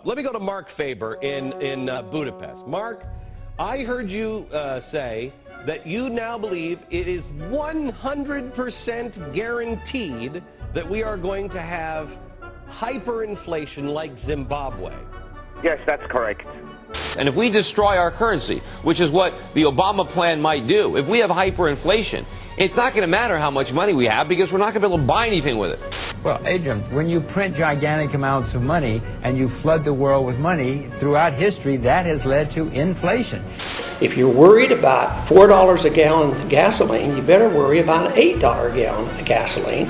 Let me go to Mark Faber in Budapest. Mark, I heard you say that you now believe it is 100% guaranteed that we are going to have hyperinflation like Zimbabwe. Yes, that's correct. And if we destroy our currency, which is what the Obama plan might do, if we have hyperinflation, it's not going to matter how much money we have because we're not going to be able to buy anything with it. Well, Adrian, when you print gigantic amounts of money and you flood the world with money throughout history, that has led to inflation. If you're worried about $4 a gallon of gasoline, you better worry about an $8 a gallon of gasoline.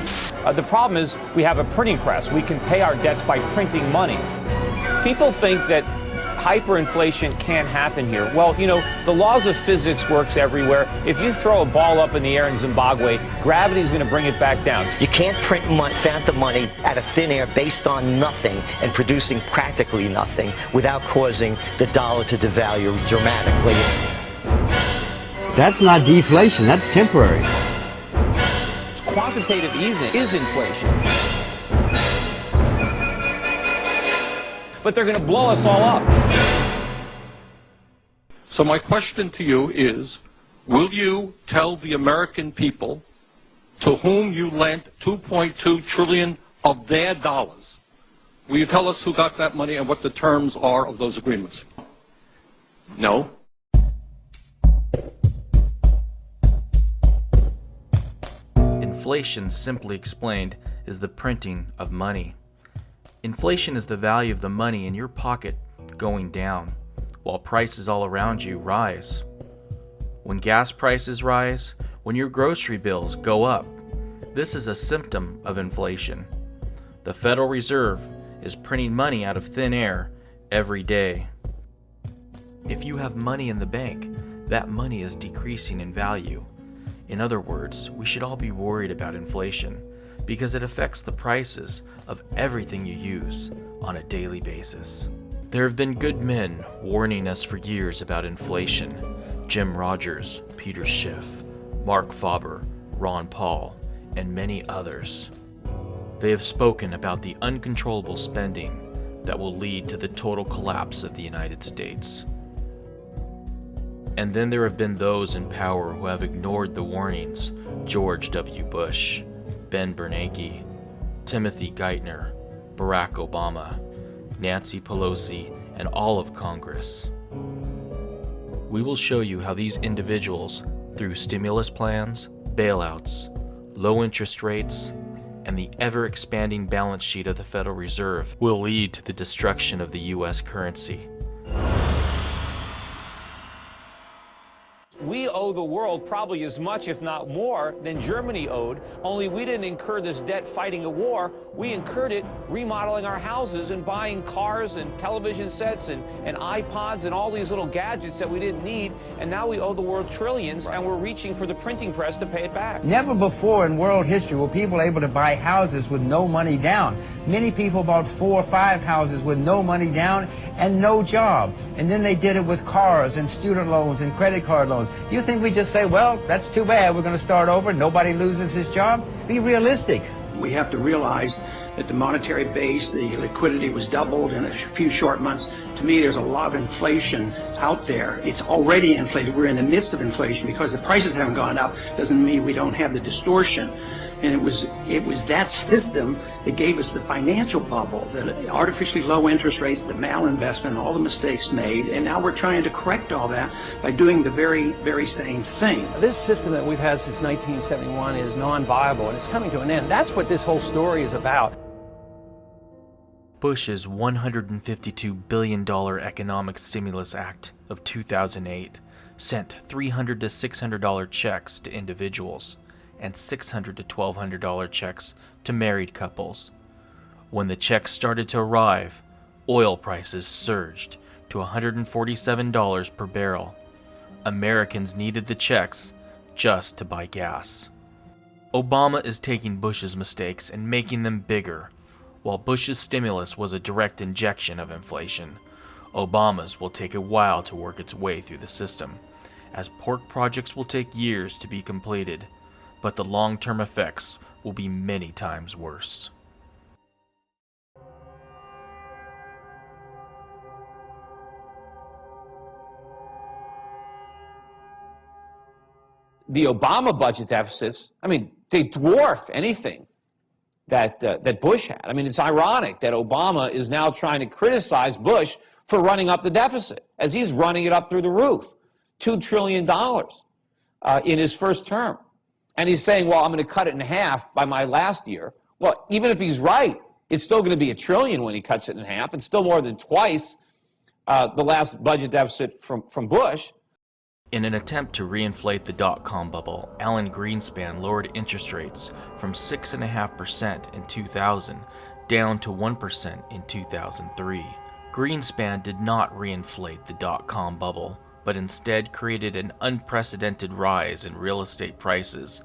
The problem is we have a printing press. We can pay our debts by printing money. People think that hyperinflation can't happen here. Well, you know, the laws of physics works everywhere. If you throw a ball up in the air in Zimbabwe, gravity is going to bring it back down. You can't print phantom money out of thin air based on nothing and producing practically nothing without causing the dollar to devalue dramatically. That's not deflation, that's temporary. Quantitative easing is inflation. But they're going to blow us all up. So my question to you is, will you tell the American people to whom you lent $2.2 trillion of their dollars, will you tell us who got that money and what the terms are of those agreements? No. Inflation, simply explained, is the printing of money. Inflation is the value of the money in your pocket going down, while prices all around you rise. When gas prices rise, when your grocery bills go up, this is a symptom of inflation. The Federal Reserve is printing money out of thin air every day. If you have money in the bank, that money is decreasing in value. In other words, we should all be worried about inflation, because it affects the prices of everything you use on a daily basis. There have been good men warning us for years about inflation. Jim Rogers, Peter Schiff, Mark Faber, Ron Paul, and many others. They have spoken about the uncontrollable spending that will lead to the total collapse of the United States. And then there have been those in power who have ignored the warnings. George W. Bush, Ben Bernanke, Timothy Geithner, Barack Obama, Nancy Pelosi, and all of Congress. We will show you how these individuals, through stimulus plans, bailouts, low interest rates, and the ever-expanding balance sheet of the Federal Reserve, will lead to the destruction of the U.S. currency. We owe the world probably as much, if not more, than Germany owed, only we didn't incur this debt fighting a war. We incurred it remodeling our houses and buying cars and television sets and iPods and all these little gadgets that we didn't need, and now we owe the world trillions, and we're reaching for the printing press to pay it back. Never before in world history were people able to buy houses with no money down. Many people bought 4 or 5 houses with no money down and no job. And then they did it with cars and student loans and credit card loans. You think we just say, well, that's too bad, we're going to start over, nobody loses his job? Be realistic. We have to realize that the monetary base, the liquidity was doubled in a few short months. To me, there's a lot of inflation out there. It's already inflated. We're in the midst of inflation. Because the prices haven't gone up doesn't mean we don't have the distortion. And it was that system that gave us the financial bubble, the artificially low interest rates, the malinvestment, all the mistakes made, and now we're trying to correct all that by doing the very, very same thing. This system that we've had since 1971 is non-viable, and it's coming to an end. That's what this whole story is about. Bush's $152 billion Economic Stimulus Act of 2008 sent $300 to $600 checks to individuals and $600 to $1,200 checks to married couples. When the checks started to arrive, oil prices surged to $147 per barrel. Americans needed the checks just to buy gas. Obama is taking Bush's mistakes and making them bigger. While Bush's stimulus was a direct injection of inflation, Obama's will take a while to work its way through the system, as pork projects will take years to be completed, but the long-term effects will be many times worse. the Obama budget deficits, I mean, they dwarf anything that Bush had. I mean, it's ironic that Obama is now trying to criticize Bush for running up the deficit, as he's running it up through the roof, $2 trillion in his first term. And he's saying, well, I'm going to cut it in half by my last year. Well, even if he's right, it's still going to be $1 trillion when he cuts it in half. It's still more than twice the last budget deficit from Bush. In an attempt to reinflate the dot-com bubble, Alan Greenspan lowered interest rates from 6.5% in 2000 down to 1% in 2003. Greenspan did not reinflate the dot-com bubble, but instead created an unprecedented rise in real estate prices.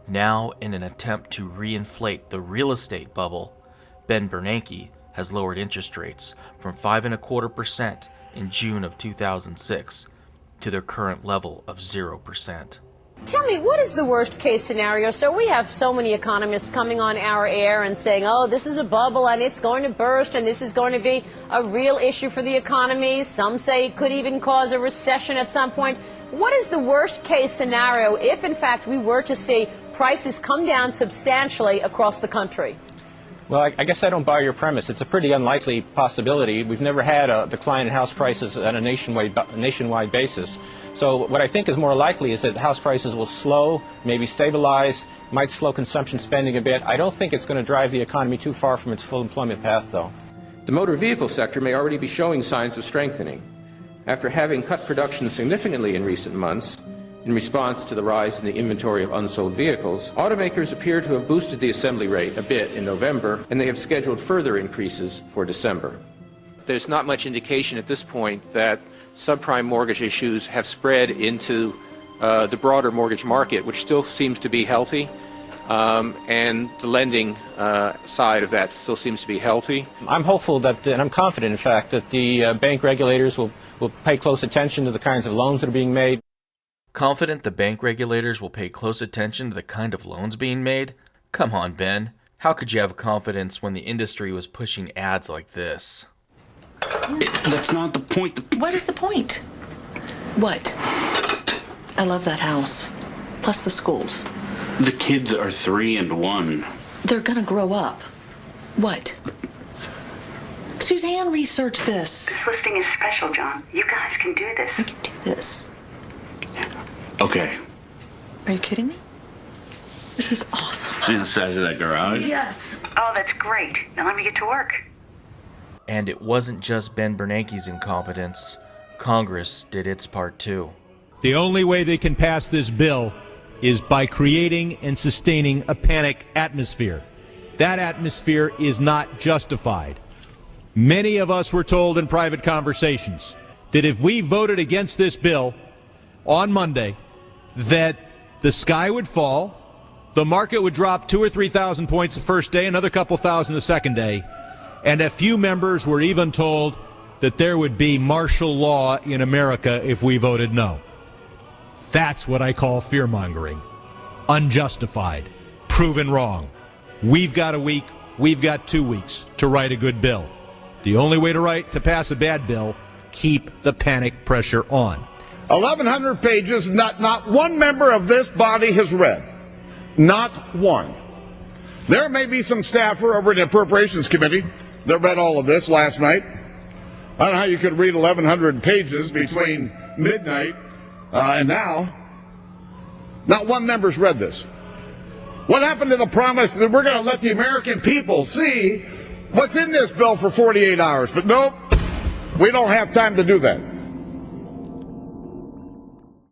Now, in an attempt to reinflate the real estate bubble, Ben Bernanke has lowered interest rates from 5.25% in June of 2006 to their current level of 0%. Tell me, what is the worst case scenario? So we have so many economists coming on our air and saying, oh, this is a bubble and it's going to burst and this is going to be a real issue for the economy. Some say it could even cause a recession at some point. What is the worst case scenario if, in fact, we were to see prices come down substantially across the country? Well, I guess I don't buy your premise. It's a pretty unlikely possibility. We've never had a decline in house prices on a nationwide basis. So what I think is more likely is that house prices will slow, maybe stabilize, might slow consumption spending a bit. I don't think it's going to drive the economy too far from its full employment path, though. The motor vehicle sector may already be showing signs of strengthening. After having cut production significantly in recent months, in response to the rise in the inventory of unsold vehicles, automakers appear to have boosted the assembly rate a bit in November, and they have scheduled further increases for December. There's not much indication at this point that subprime mortgage issues have spread into the broader mortgage market, which still seems to be healthy, and the lending side of that still seems to be healthy. I'm hopeful that, and I'm confident, in fact, that the bank regulators will pay close attention to the kinds of loans that are being made. Confident the bank regulators will pay close attention to the kind of loans being made? Come on, Ben. How could you have confidence when the industry was pushing ads like this? That's not the point. What is the point? What? I love that house. Plus the schools. The kids are 3 and 1. They're gonna grow up. What? Suzanne researched this. This listing is special, John. You guys can do this. We can do this. Okay. Are you kidding me? This is awesome. See the size of that garage? Yes. Oh, that's great. Now let me get to work. And it wasn't just Ben Bernanke's incompetence. Congress did its part too. The only way they can pass this bill is by creating and sustaining a panic atmosphere. That atmosphere is not justified. Many of us were told in private conversations that if we voted against this bill on Monday, that the sky would fall, the market would drop 2,000 or 3,000 points the first day, another couple thousand the second day, and a few members were even told that there would be martial law in America if we voted no. That's what I call fear-mongering. Unjustified. Proven wrong. We've got a week, we've got 2 weeks to write a good bill. The only way to pass a bad bill, keep the panic pressure on. 1,100 pages, not one member of this body has read. Not one. There may be some staffer over at the Appropriations Committee that read all of this last night. I don't know how you could read 1,100 pages between midnight and now. Not one member's read this. What happened to the promise that we're going to let the American people see what's in this bill for 48 hours? But nope, we don't have time to do that.